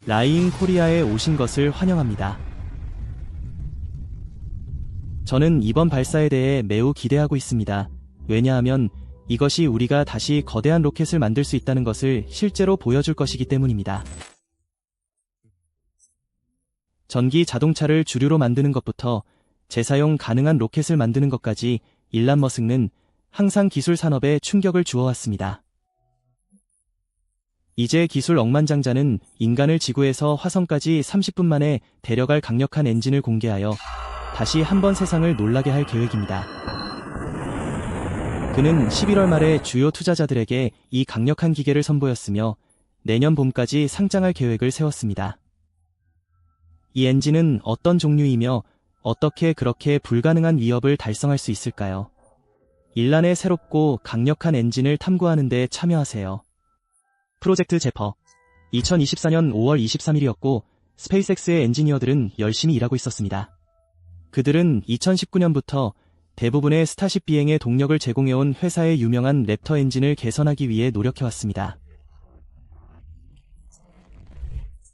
라이잉 코리아에 오신 것을 환영합니다. 저는 이번 발사에 대해 매우 기대하고 있습니다. 왜냐하면 이것이 우리가 다시 거대한 로켓을 만들 수 있다는 것을 실제로 보여줄 것이기 때문입니다. 전기 자동차를 주류로 만드는 것부터 재사용 가능한 로켓을 만드는 것까지 일란 머스크는 항상 기술 산업에 충격을 주어왔습니다. 이제 기술 억만장자는 인간을 지구에서 화성까지 30분 만에 데려갈 강력한 엔진을 공개하여 다시 한번 세상을 놀라게 할 계획입니다. 그는 11월 말에 주요 투자자들에게 이 강력한 기계를 선보였으며 내년 봄까지 상장할 계획을 세웠습니다. 이 엔진은 어떤 종류이며 어떻게 그렇게 불가능한 위협을 달성할 수 있을까요? 일란의 새롭고 강력한 엔진을 탐구하는 데 참여하세요. 프로젝트 제퍼 2024년 5월 23일이었고 스페이스X의 엔지니어들은 열심히 일하고 있었습니다. 그들은 2019년부터 대부분의 스타쉽 비행에 동력을 제공해온 회사의 유명한 랩터 엔진을 개선하기 위해 노력해왔습니다.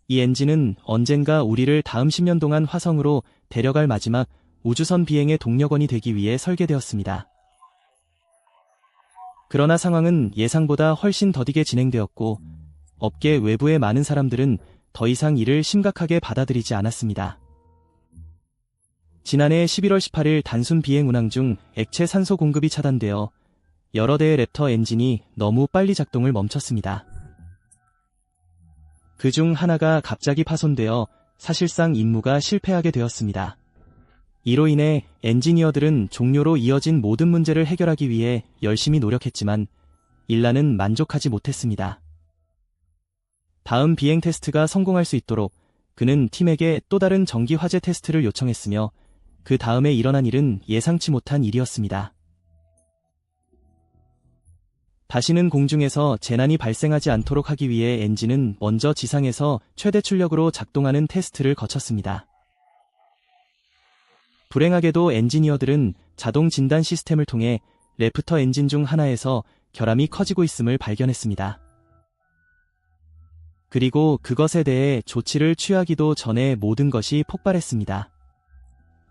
이 엔진은 언젠가 우리를 다음 10년 동안 화성으로 데려갈 마지막 우주선 비행의 동력원이 되기 위해 설계되었습니다. 그러나 상황은 예상보다 훨씬 더디게 진행되었고 업계 외부의 많은 사람들은 더 이상 이를 심각하게 받아들이지 않았습니다. 지난해 11월 18일 단순 비행 운항 중 액체 산소 공급이 차단되어 여러 대의 랩터 엔진이 너무 빨리 작동을 멈췄습니다. 그 중 하나가 갑자기 파손되어 사실상 임무가 실패하게 되었습니다. 이로 인해 엔지니어들은 종료로 이어진 모든 문제를 해결하기 위해 열심히 노력했지만 일란은 만족하지 못했습니다. 다음 비행 테스트가 성공할 수 있도록 그는 팀에게 또 다른 전기 화재 테스트를 요청했으며 그 다음에 일어난 일은 예상치 못한 일이었습니다. 다시는 공중에서 재난이 발생하지 않도록 하기 위해 엔진은 먼저 지상에서 최대 출력으로 작동하는 테스트를 거쳤습니다. 불행하게도 엔지니어들은 자동 진단 시스템을 통해 래프터 엔진 중 하나에서 결함이 커지고 있음을 발견했습니다. 그리고 그것에 대해 조치를 취하기도 전에 모든 것이 폭발했습니다.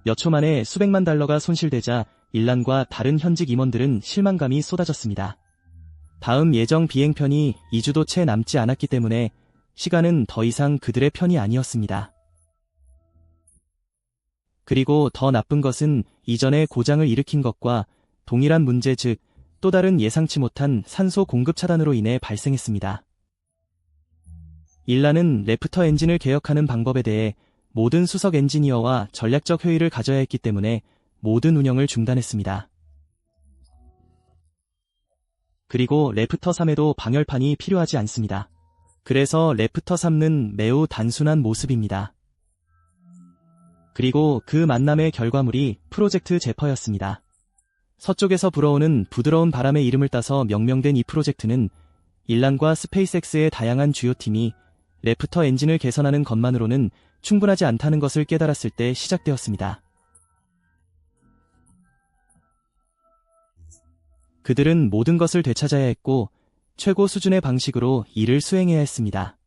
몇 초 만에 수백만 달러가 손실되자 일란과 다른 현직 임원들은 실망감이 쏟아졌습니다. 다음 예정 비행편이 2주도 채 남지 않았기 때문에 시간은 더 이상 그들의 편이 아니었습니다. 그리고 더 나쁜 것은 이전에 고장을 일으킨 것과 동일한 문제 즉 또 다른 예상치 못한 산소 공급 차단으로 인해 발생했습니다. 일란은 래프터 엔진을 개혁하는 방법에 대해 모든 수석 엔지니어와 전략적 회의를 가져야 했기 때문에 모든 운영을 중단했습니다. 그리고 래프터 3에도 방열판이 필요하지 않습니다. 그래서 래프터 3는 매우 단순한 모습입니다. 그리고 그 만남의 결과물이 프로젝트 제퍼였습니다. 서쪽에서 불어오는 부드러운 바람의 이름을 따서 명명된 이 프로젝트는 일란과 스페이스X의 다양한 주요팀이 래프터 엔진을 개선하는 것만으로는 충분하지 않다는 것을 깨달았을 때 시작되었습니다. 그들은 모든 것을 되찾아야 했고 최고 수준의 방식으로 이를 수행해야 했습니다.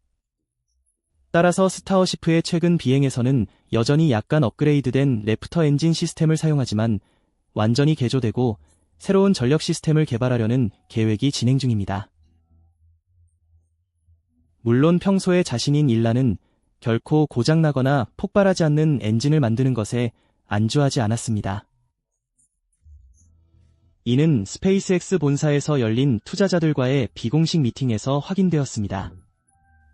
따라서 스타워시프의 최근 비행에서는 여전히 약간 업그레이드된 래프터 엔진 시스템을 사용하지만 완전히 개조되고 새로운 전력 시스템을 개발하려는 계획이 진행 중입니다. 물론 평소에 자신인 일란은 결코 고장나거나 폭발하지 않는 엔진을 만드는 것에 안주하지 않았습니다. 이는 스페이스X 본사에서 열린 투자자들과의 비공식 미팅에서 확인되었습니다.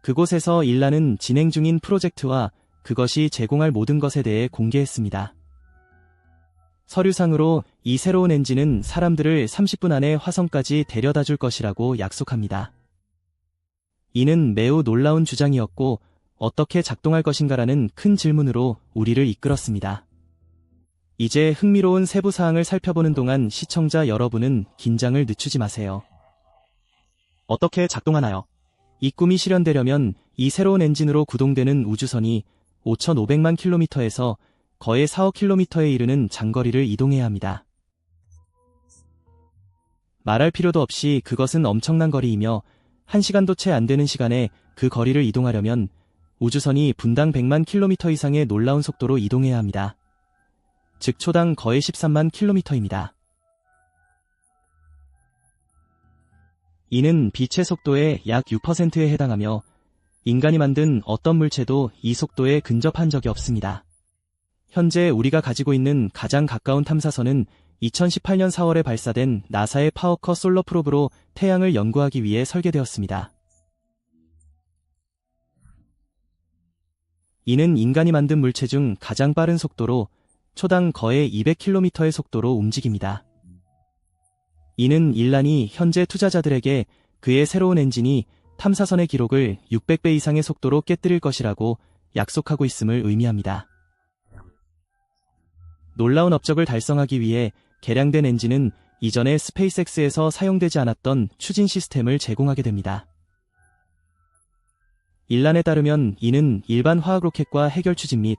그곳에서 일란은 진행 중인 프로젝트와 그것이 제공할 모든 것에 대해 공개했습니다. 서류상으로 이 새로운 엔진은 사람들을 30분 안에 화성까지 데려다 줄 것이라고 약속합니다. 이는 매우 놀라운 주장이었고 어떻게 작동할 것인가라는 큰 질문으로 우리를 이끌었습니다. 이제 흥미로운 세부 사항을 살펴보는 동안 시청자 여러분은 긴장을 늦추지 마세요. 어떻게 작동하나요? 이 꿈이 실현되려면 이 새로운 엔진으로 구동되는 우주선이 5,500만 킬로미터에서 거의 4억 킬로미터에 이르는 장거리를 이동해야 합니다. 말할 필요도 없이 그것은 엄청난 거리이며 1시간도 채 안 되는 시간에 그 거리를 이동하려면 우주선이 분당 100만 킬로미터 이상의 놀라운 속도로 이동해야 합니다. 즉 초당 거의 13만 킬로미터입니다. 이는 빛의 속도의 약 6%에 해당하며 인간이 만든 어떤 물체도 이 속도에 근접한 적이 없습니다. 현재 우리가 가지고 있는 가장 가까운 탐사선은 2018년 4월에 발사된 나사의 파워커 솔러 프로브로 태양을 연구하기 위해 설계되었습니다. 이는 인간이 만든 물체 중 가장 빠른 속도로 초당 거의 200km의 속도로 움직입니다. 이는 일란이 현재 투자자들에게 그의 새로운 엔진이 탐사선의 기록을 600배 이상의 속도로 깨뜨릴 것이라고 약속하고 있음을 의미합니다. 놀라운 업적을 달성하기 위해 개량된 엔진은 이전에 스페이스X에서 사용되지 않았던 추진 시스템을 제공하게 됩니다. 일란에 따르면 이는 일반 화학 로켓과 해결 추진 및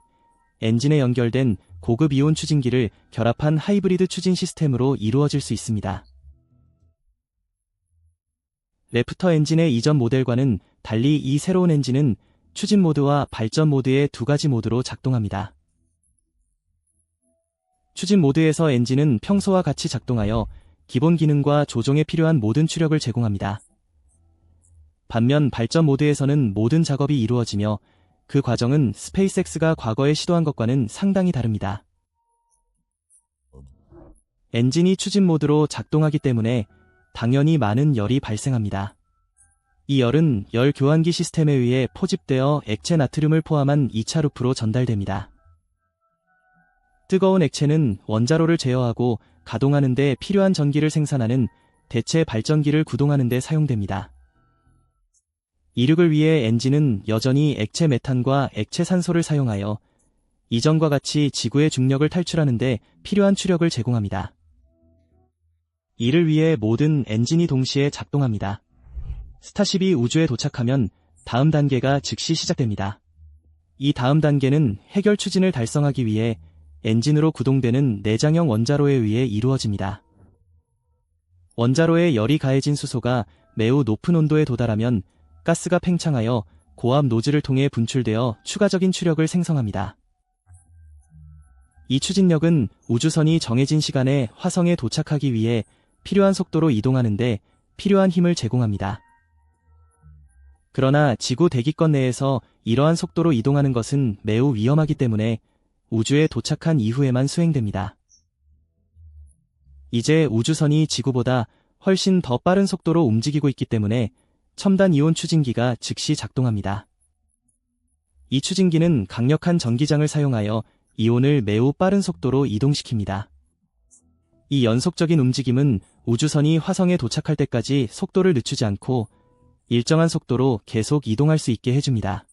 엔진에 연결된 고급 이온 추진기를 결합한 하이브리드 추진 시스템으로 이루어질 수 있습니다. 래프터 엔진의 이전 모델과는 달리 이 새로운 엔진은 추진 모드와 발전 모드의 두 가지 모드로 작동합니다. 추진 모드에서 엔진은 평소와 같이 작동하여 기본 기능과 조종에 필요한 모든 추력을 제공합니다. 반면 발전 모드에서는 모든 작업이 이루어지며 그 과정은 스페이스X가 과거에 시도한 것과는 상당히 다릅니다. 엔진이 추진 모드로 작동하기 때문에 당연히 많은 열이 발생합니다. 이 열은 열 교환기 시스템에 의해 포집되어 액체 나트륨을 포함한 2차 루프로 전달됩니다. 뜨거운 액체는 원자로를 제어하고 가동하는 데 필요한 전기를 생산하는 대체 발전기를 구동하는 데 사용됩니다. 이륙을 위해 엔진은 여전히 액체 메탄과 액체 산소를 사용하여 이전과 같이 지구의 중력을 탈출하는 데 필요한 추력을 제공합니다. 이를 위해 모든 엔진이 동시에 작동합니다. 스타쉽이 우주에 도착하면 다음 단계가 즉시 시작됩니다. 이 다음 단계는 해결 추진을 달성하기 위해 엔진으로 구동되는 내장형 원자로에 의해 이루어집니다. 원자로에 열이 가해진 수소가 매우 높은 온도에 도달하면 가스가 팽창하여 고압 노즐을 통해 분출되어 추가적인 추력을 생성합니다. 이 추진력은 우주선이 정해진 시간에 화성에 도착하기 위해 필요한 속도로 이동하는데 필요한 힘을 제공합니다. 그러나 지구 대기권 내에서 이러한 속도로 이동하는 것은 매우 위험하기 때문에 우주에 도착한 이후에만 수행됩니다. 이제 우주선이 지구보다 훨씬 더 빠른 속도로 움직이고 있기 때문에 첨단 이온 추진기가 즉시 작동합니다. 이 추진기는 강력한 전기장을 사용하여 이온을 매우 빠른 속도로 이동시킵니다. 이 연속적인 움직임은 우주선이 화성에 도착할 때까지 속도를 늦추지 않고 일정한 속도로 계속 이동할 수 있게 해줍니다.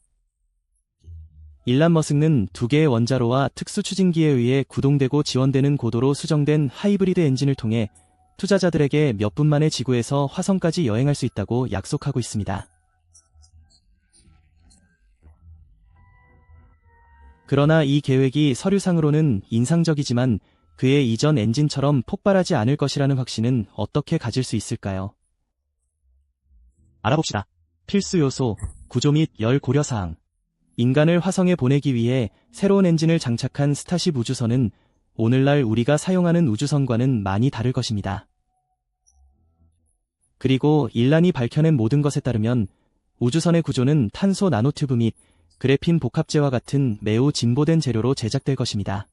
일란 머스크는 두 개의 원자로와 특수 추진기에 의해 구동되고 지원되는 고도로 수정된 하이브리드 엔진을 통해 투자자들에게 몇 분 만에 지구에서 화성까지 여행할 수 있다고 약속하고 있습니다. 그러나 이 계획이 서류상으로는 인상적이지만 그의 이전 엔진처럼 폭발하지 않을 것이라는 확신은 어떻게 가질 수 있을까요? 알아봅시다. 필수 요소, 구조 및 열 고려사항. 인간을 화성에 보내기 위해 새로운 엔진을 장착한 스타쉽 우주선은 오늘날 우리가 사용하는 우주선과는 많이 다를 것입니다. 그리고 일란이 밝혀낸 모든 것에 따르면 우주선의 구조는 탄소 나노튜브 및 그래핀 복합재와 같은 매우 진보된 재료로 제작될 것입니다.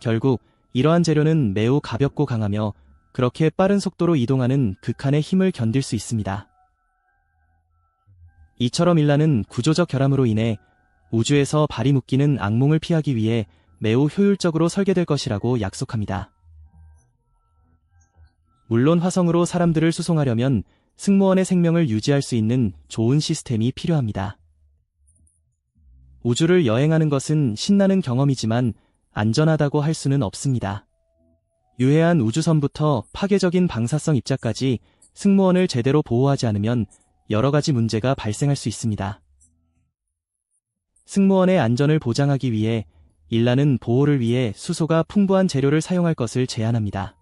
결국 이러한 재료는 매우 가볍고 강하며 그렇게 빠른 속도로 이동하는 극한의 힘을 견딜 수 있습니다. 이처럼 일란은 구조적 결함으로 인해 우주에서 발이 묶이는 악몽을 피하기 위해 매우 효율적으로 설계될 것이라고 약속합니다. 물론 화성으로 사람들을 수송하려면 승무원의 생명을 유지할 수 있는 좋은 시스템이 필요합니다. 우주를 여행하는 것은 신나는 경험이지만 안전하다고 할 수는 없습니다. 유해한 우주선부터 파괴적인 방사성 입자까지 승무원을 제대로 보호하지 않으면 여러 가지 문제가 발생할 수 있습니다. 승무원의 안전을 보장하기 위해 일란은 보호를 위해 수소가 풍부한 재료를 사용할 것을 제안합니다.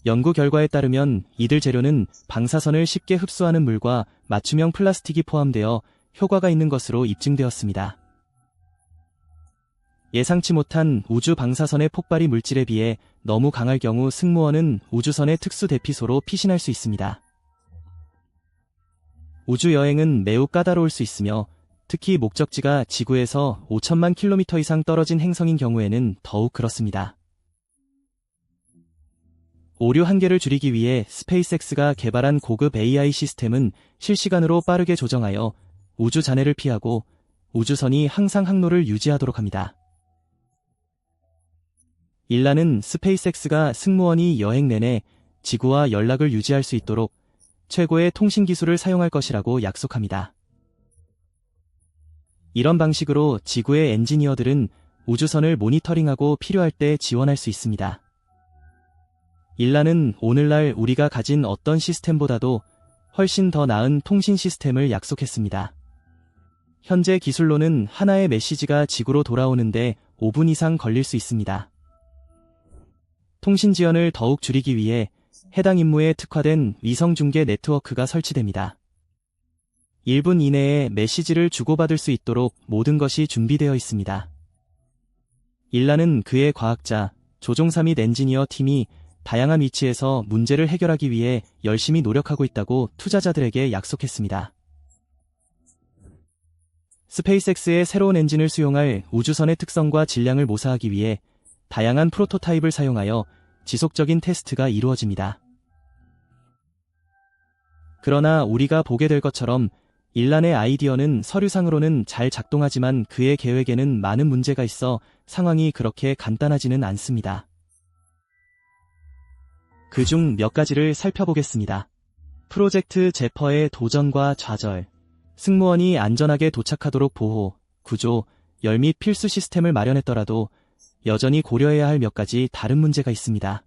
연구 결과에 따르면 이들 재료는 방사선을 쉽게 흡수하는 물과 맞춤형 플라스틱이 포함되어 효과가 있는 것으로 입증되었습니다. 예상치 못한 우주 방사선의 폭발이 물질에 비해 너무 강할 경우 승무원은 우주선의 특수 대피소로 피신할 수 있습니다. 우주 여행은 매우 까다로울 수 있으며 특히 목적지가 지구에서 5천만 킬로미터 이상 떨어진 행성인 경우에는 더욱 그렇습니다. 오류 한계를 줄이기 위해 스페이스X가 개발한 고급 AI 시스템은 실시간으로 빠르게 조정하여 우주 잔해를 피하고 우주선이 항상 항로를 유지하도록 합니다. 일라는 스페이스X가 승무원이 여행 내내 지구와 연락을 유지할 수 있도록 최고의 통신 기술을 사용할 것이라고 약속합니다. 이런 방식으로 지구의 엔지니어들은 우주선을 모니터링하고 필요할 때 지원할 수 있습니다. 일라는 오늘날 우리가 가진 어떤 시스템보다도 훨씬 더 나은 통신 시스템을 약속했습니다. 현재 기술로는 하나의 메시지가 지구로 돌아오는데 5분 이상 걸릴 수 있습니다. 통신 지연을 더욱 줄이기 위해 해당 임무에 특화된 위성 중계 네트워크가 설치됩니다. 1분 이내에 메시지를 주고받을 수 있도록 모든 것이 준비되어 있습니다. 일라는 그의 과학자, 조종사 및 엔지니어 팀이 다양한 위치에서 문제를 해결하기 위해 열심히 노력하고 있다고 투자자들에게 약속했습니다. 스페이스X의 새로운 엔진을 수용할 우주선의 특성과 질량을 모사하기 위해 다양한 프로토타입을 사용하여 지속적인 테스트가 이루어집니다. 그러나 우리가 보게 될 것처럼 일란의 아이디어는 서류상으로는 잘 작동하지만 그의 계획에는 많은 문제가 있어 상황이 그렇게 간단하지는 않습니다. 그중 몇 가지를 살펴보겠습니다. 프로젝트 제퍼의 도전과 좌절, 승무원이 안전하게 도착하도록 보호, 구조, 열 및 필수 시스템을 마련했더라도 여전히 고려해야 할 몇 가지 다른 문제가 있습니다.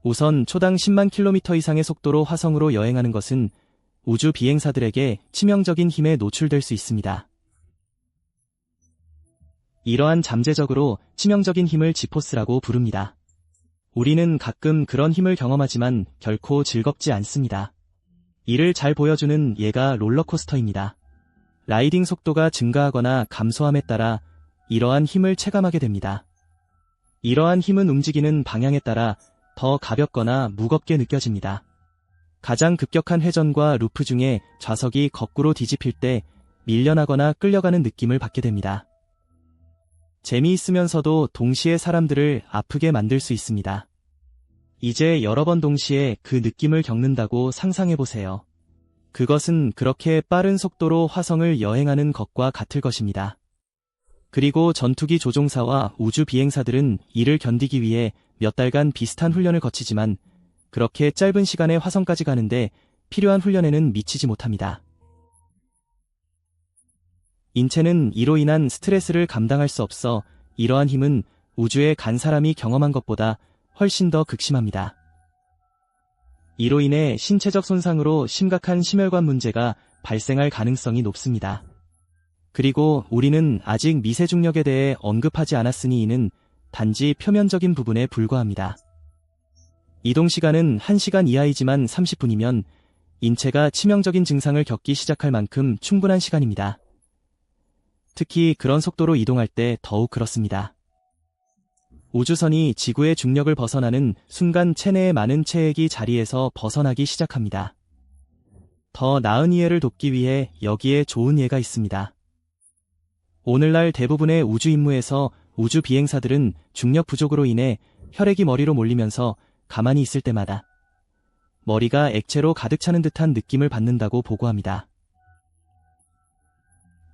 우선 초당 10만 킬로미터 이상의 속도로 화성으로 여행하는 것은 우주 비행사들에게 치명적인 힘에 노출될 수 있습니다. 이러한 잠재적으로 치명적인 힘을 지포스라고 부릅니다. 우리는 가끔 그런 힘을 경험하지만 결코 즐겁지 않습니다. 이를 잘 보여주는 예가 롤러코스터입니다. 라이딩 속도가 증가하거나 감소함에 따라 이러한 힘을 체감하게 됩니다. 이러한 힘은 움직이는 방향에 따라 더 가볍거나 무겁게 느껴집니다. 가장 급격한 회전과 루프 중에 좌석이 거꾸로 뒤집힐 때 밀려나거나 끌려가는 느낌을 받게 됩니다. 재미있으면서도 동시에 사람들을 아프게 만들 수 있습니다. 이제 여러 번 동시에 그 느낌을 겪는다고 상상해보세요. 그것은 그렇게 빠른 속도로 화성을 여행하는 것과 같을 것입니다. 그리고 전투기 조종사와 우주 비행사들은 이를 견디기 위해 몇 달간 비슷한 훈련을 거치지만 그렇게 짧은 시간에 화성까지 가는데 필요한 훈련에는 미치지 못합니다. 인체는 이로 인한 스트레스를 감당할 수 없어 이러한 힘은 우주에 간 사람이 경험한 것보다 훨씬 더 극심합니다. 이로 인해 신체적 손상으로 심각한 심혈관 문제가 발생할 가능성이 높습니다. 그리고 우리는 아직 미세중력에 대해 언급하지 않았으니 이는 단지 표면적인 부분에 불과합니다. 이동시간은 1시간 이하이지만 30분이면 인체가 치명적인 증상을 겪기 시작할 만큼 충분한 시간입니다. 특히 그런 속도로 이동할 때 더욱 그렇습니다. 우주선이 지구의 중력을 벗어나는 순간 체내의 많은 체액이 자리에서 벗어나기 시작합니다. 더 나은 이해를 돕기 위해 여기에 좋은 예가 있습니다. 오늘날 대부분의 우주 임무에서 우주 비행사들은 중력 부족으로 인해 혈액이 머리로 몰리면서 가만히 있을 때마다 머리가 액체로 가득 차는 듯한 느낌을 받는다고 보고합니다.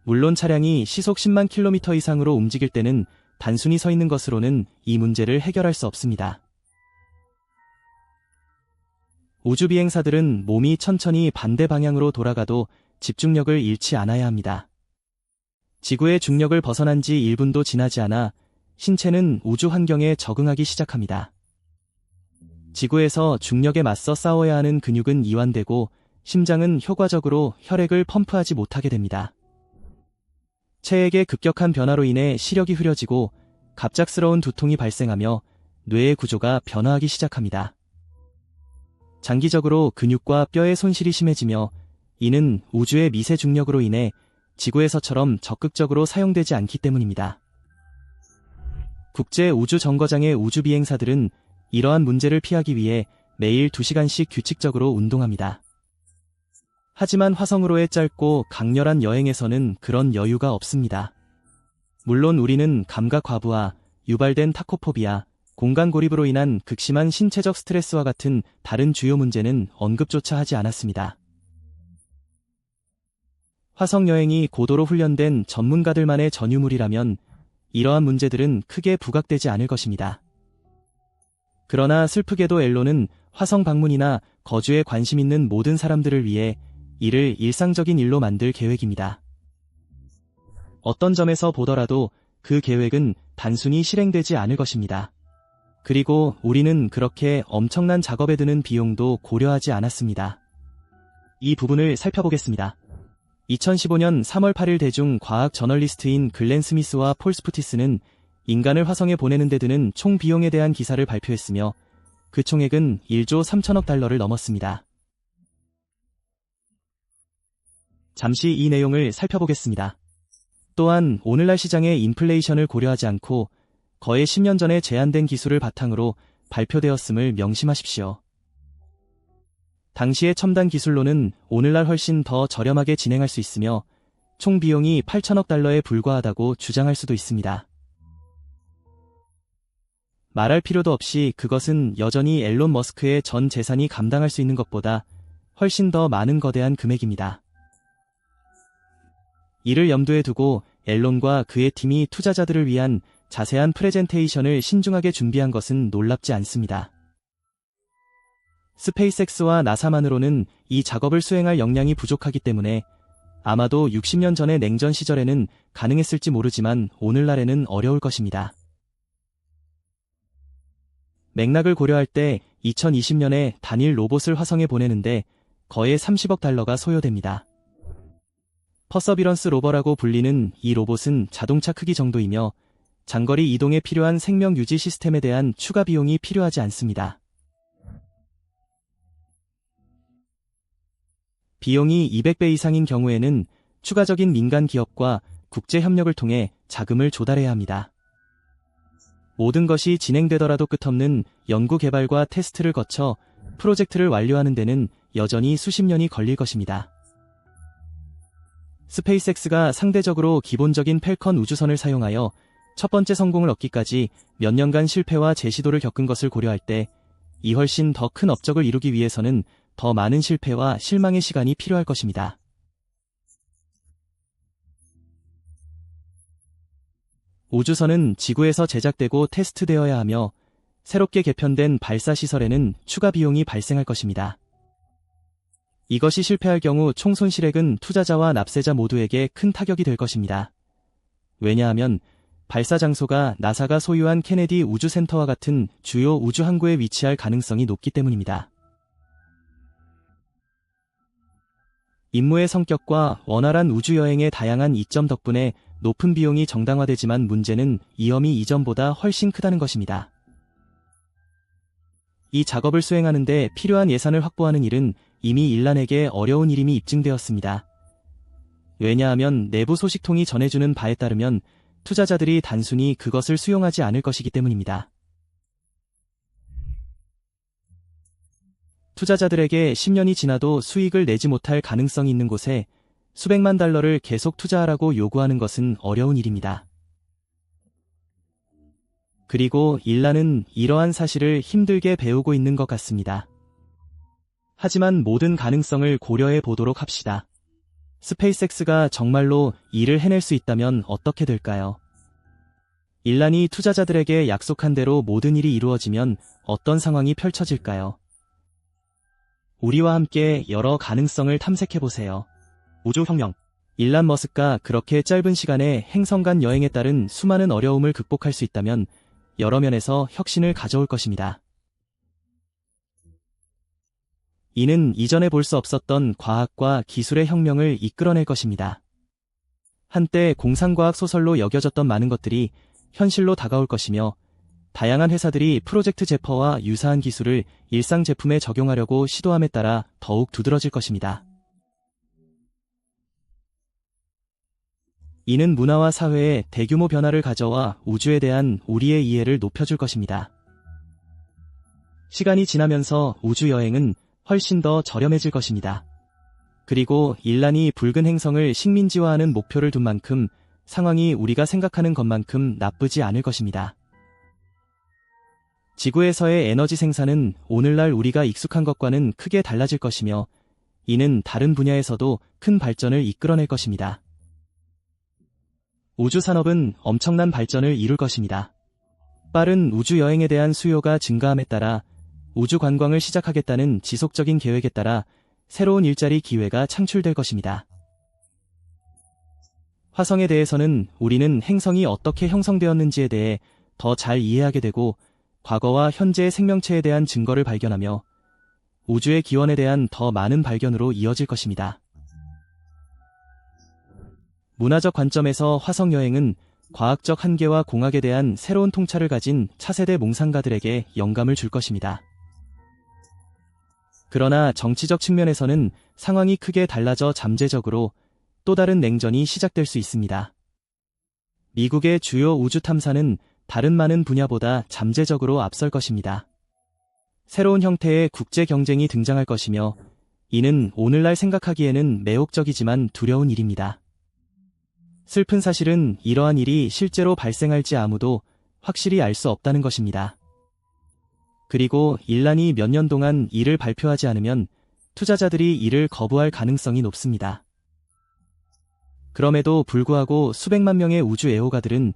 물론 차량이 시속 10만 킬로미터 이상으로 움직일 때는 단순히 서 있는 것으로는 이 문제를 해결할 수 없습니다. 우주 비행사들은 몸이 천천히 반대 방향으로 돌아가도 집중력을 잃지 않아야 합니다. 지구의 중력을 벗어난 지 1분도 지나지 않아 신체는 우주 환경에 적응하기 시작합니다. 지구에서 중력에 맞서 싸워야 하는 근육은 이완되고 심장은 효과적으로 혈액을 펌프하지 못하게 됩니다. 체액의 급격한 변화로 인해 시력이 흐려지고 갑작스러운 두통이 발생하며 뇌의 구조가 변화하기 시작합니다. 장기적으로 근육과 뼈의 손실이 심해지며 이는 우주의 미세 중력으로 인해 지구에서처럼 적극적으로 사용되지 않기 때문입니다. 국제 우주 정거장의 우주 비행사들은 이러한 문제를 피하기 위해 매일 2시간씩 규칙적으로 운동합니다. 하지만 화성으로의 짧고 강렬한 여행에서는 그런 여유가 없습니다. 물론 우리는 감각 과부하, 유발된 타코포비아, 공간 고립으로 인한 극심한 신체적 스트레스와 같은 다른 주요 문제는 언급조차 하지 않았습니다. 화성 여행이 고도로 훈련된 전문가들만의 전유물이라면 이러한 문제들은 크게 부각되지 않을 것입니다. 그러나 슬프게도 앨론은 화성 방문이나 거주에 관심 있는 모든 사람들을 위해 이를 일상적인 일로 만들 계획입니다. 어떤 점에서 보더라도 그 계획은 단순히 실행되지 않을 것입니다. 그리고 우리는 그렇게 엄청난 작업에 드는 비용도 고려하지 않았습니다. 이 부분을 살펴보겠습니다. 2015년 3월 8일 대중 과학 저널리스트인 글렌 스미스와 폴 스푸티스는 인간을 화성에 보내는 데 드는 총 비용에 대한 기사를 발표했으며 그 총액은 1조 3천억 달러를 넘었습니다. 잠시 이 내용을 살펴보겠습니다. 또한 오늘날 시장의 인플레이션을 고려하지 않고 거의 10년 전에 제안된 기술을 바탕으로 발표되었음을 명심하십시오. 당시의 첨단 기술로는 오늘날 훨씬 더 저렴하게 진행할 수 있으며 총 비용이 8천억 달러에 불과하다고 주장할 수도 있습니다. 말할 필요도 없이 그것은 여전히 앨런 머스크의 전 재산이 감당할 수 있는 것보다 훨씬 더 많은 거대한 금액입니다. 이를 염두에 두고 앨론과 그의 팀이 투자자들을 위한 자세한 프레젠테이션을 신중하게 준비한 것은 놀랍지 않습니다. 스페이스X와 나사만으로는 이 작업을 수행할 역량이 부족하기 때문에 아마도 60년 전의 냉전 시절에는 가능했을지 모르지만 오늘날에는 어려울 것입니다. 맥락을 고려할 때 2020년에 단일 로봇을 화성에 보내는데 거의 30억 달러가 소요됩니다. 퍼서비런스 로버라고 불리는 이 로봇은 자동차 크기 정도이며 장거리 이동에 필요한 생명 유지 시스템에 대한 추가 비용이 필요하지 않습니다. 비용이 200배 이상인 경우에는 추가적인 민간 기업과 국제 협력을 통해 자금을 조달해야 합니다. 모든 것이 진행되더라도 끝없는 연구 개발과 테스트를 거쳐 프로젝트를 완료하는 데는 여전히 수십 년이 걸릴 것입니다. 스페이스X가 상대적으로 기본적인 펠컨 우주선을 사용하여 첫 번째 성공을 얻기까지 몇 년간 실패와 재시도를 겪은 것을 고려할 때 이 훨씬 더 큰 업적을 이루기 위해서는 더 많은 실패와 실망의 시간이 필요할 것입니다. 우주선은 지구에서 제작되고 테스트되어야 하며 새롭게 개편된 발사시설에는 추가 비용이 발생할 것입니다. 이것이 실패할 경우 총 손실액은 투자자와 납세자 모두에게 큰 타격이 될 것입니다. 왜냐하면 발사 장소가 나사가 소유한 케네디 우주센터와 같은 주요 우주 항구에 위치할 가능성이 높기 때문입니다. 임무의 성격과 원활한 우주여행의 다양한 이점 덕분에 높은 비용이 정당화되지만 문제는 위험이 이전보다 훨씬 크다는 것입니다. 이 작업을 수행하는 데 필요한 예산을 확보하는 일은 이미 일란에게 어려운 일임이 입증되었습니다. 왜냐하면 내부 소식통이 전해주는 바에 따르면 투자자들이 단순히 그것을 수용하지 않을 것이기 때문입니다. 투자자들에게 10년이 지나도 수익을 내지 못할 가능성이 있는 곳에 수백만 달러를 계속 투자하라고 요구하는 것은 어려운 일입니다. 그리고 일란은 이러한 사실을 힘들게 배우고 있는 것 같습니다. 하지만 모든 가능성을 고려해 보도록 합시다. 스페이스X가 정말로 일을 해낼 수 있다면 어떻게 될까요? 일란이 투자자들에게 약속한 대로 모든 일이 이루어지면 어떤 상황이 펼쳐질까요? 우리와 함께 여러 가능성을 탐색해보세요. 우주혁명. 일란 머스크가 그렇게 짧은 시간에 행성 간 여행에 따른 수많은 어려움을 극복할 수 있다면 여러 면에서 혁신을 가져올 것입니다. 이는 이전에 볼 수 없었던 과학과 기술의 혁명을 이끌어낼 것입니다. 한때 공상과학 소설로 여겨졌던 많은 것들이 현실로 다가올 것이며 다양한 회사들이 프로젝트 제퍼와 유사한 기술을 일상 제품에 적용하려고 시도함에 따라 더욱 두드러질 것입니다. 이는 문화와 사회에 대규모 변화를 가져와 우주에 대한 우리의 이해를 높여줄 것입니다. 시간이 지나면서 우주 여행은 훨씬 더 저렴해질 것입니다. 그리고 인란이 붉은 행성을 식민지화하는 목표를 둔 만큼 상황이 우리가 생각하는 것만큼 나쁘지 않을 것입니다. 지구에서의 에너지 생산은 오늘날 우리가 익숙한 것과는 크게 달라질 것이며 이는 다른 분야에서도 큰 발전을 이끌어낼 것입니다. 우주 산업은 엄청난 발전을 이룰 것입니다. 빠른 우주 여행에 대한 수요가 증가함에 따라 우주 관광을 시작하겠다는 지속적인 계획에 따라 새로운 일자리 기회가 창출될 것입니다. 화성에 대해서는 우리는 행성이 어떻게 형성되었는지에 대해 더 잘 이해하게 되고 과거와 현재의 생명체에 대한 증거를 발견하며 우주의 기원에 대한 더 많은 발견으로 이어질 것입니다. 문화적 관점에서 화성 여행은 과학적 한계와 공학에 대한 새로운 통찰을 가진 차세대 몽상가들에게 영감을 줄 것입니다. 그러나 정치적 측면에서는 상황이 크게 달라져 잠재적으로 또 다른 냉전이 시작될 수 있습니다. 미국의 주요 우주 탐사는 다른 많은 분야보다 잠재적으로 앞설 것입니다. 새로운 형태의 국제 경쟁이 등장할 것이며 이는 오늘날 생각하기에는 매혹적이지만 두려운 일입니다. 슬픈 사실은 이러한 일이 실제로 발생할지 아무도 확실히 알 수 없다는 것입니다. 그리고 인란이 몇 년 동안 이를 발표하지 않으면 투자자들이 이를 거부할 가능성이 높습니다. 그럼에도 불구하고 수백만 명의 우주 애호가들은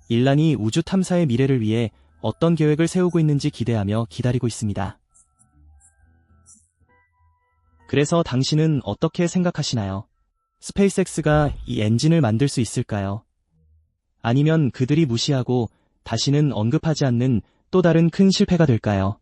인란이 우주 탐사의 미래를 위해 어떤 계획을 세우고 있는지 기대하며 기다리고 있습니다. 그래서 당신은 어떻게 생각하시나요? 스페이스X가 이 엔진을 만들 수 있을까요? 아니면 그들이 무시하고 다시는 언급하지 않는 또 다른 큰 실패가 될까요?